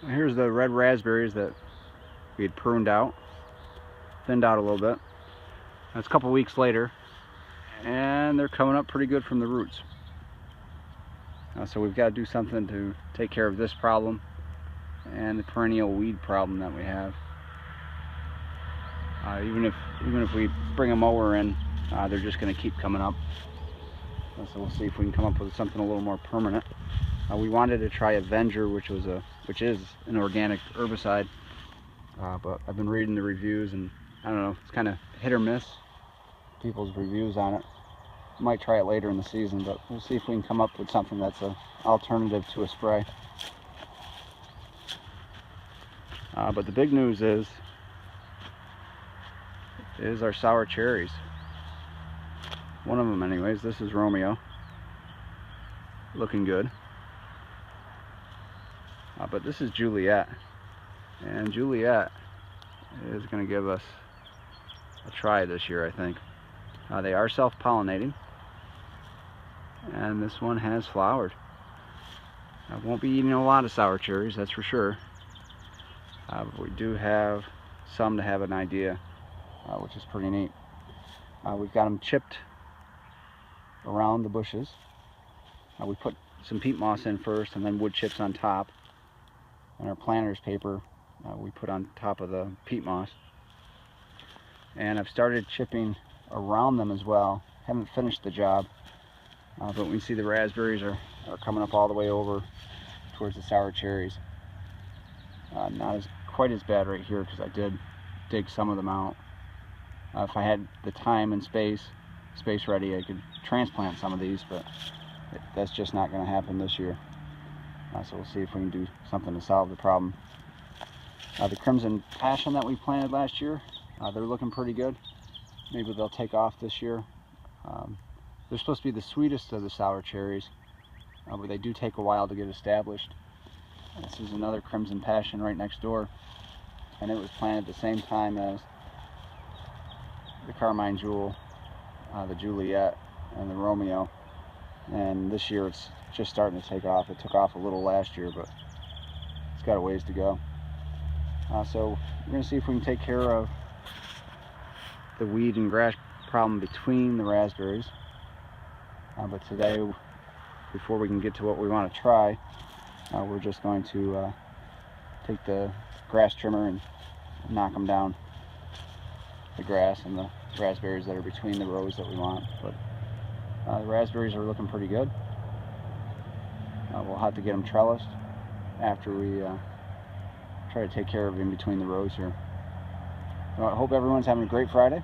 Here's the red raspberries that we had pruned out, thinned out a little bit. That's a couple weeks later, and they're coming up pretty good from the roots. So we've got to do something to take care of this problem and the perennial weed problem that we have. Even if we bring a mower in, they're just going to keep coming up. So we'll see if we can come up with something a little more permanent. We wanted to try Avenger, which is an organic herbicide, but I've been reading the reviews, and I don't know, it's kind of hit or miss, people's reviews on it. Might try it later in the season, but we'll see if we can come up with something that's an alternative to a spray. But the big news is our sour cherries. One of them anyways. This is Romeo, looking good. But this is Juliet, and Juliet is going to give us a try this year, I think. They are self-pollinating, and this one has flowered. I won't be eating a lot of sour cherries, that's for sure. But we do have some to have an idea, which is pretty neat. We've got them chipped around the bushes. We put some peat moss in first, and then wood chips on top. And our planter's paper we put on top of the peat moss. And I've started chipping around them as well. Haven't finished the job, but we see the raspberries are coming up all the way over towards the sour cherries. Not quite as bad right here, because I did dig some of them out. If I had the time and space ready, I could transplant some of these, but that's just not going to happen this year. So we'll see if we can do something to solve the problem. The Crimson Passion that we planted last year, they're looking pretty good. Maybe they'll take off this year. They're supposed to be the sweetest of the sour cherries, but they do take a while to get established. This is another Crimson Passion right next door, and it was planted at the same time as the Carmine Jewel, the Juliet, and the Romeo. And this year it's just starting to take off. It took off a little last year, but it's got a ways to go. So we're going to see if we can take care of the weed and grass problem between the raspberries. But today, before we can get to what we want to try, we're just going to take the grass trimmer and knock them down, the grass and the raspberries that are between the rows that we want. But the raspberries are looking pretty good. We'll have to get them trellised after we try to take care of in between the rows here. So I hope everyone's having a great Friday,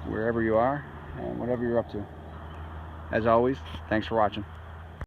wherever you are and whatever you're up to. As always, thanks for watching.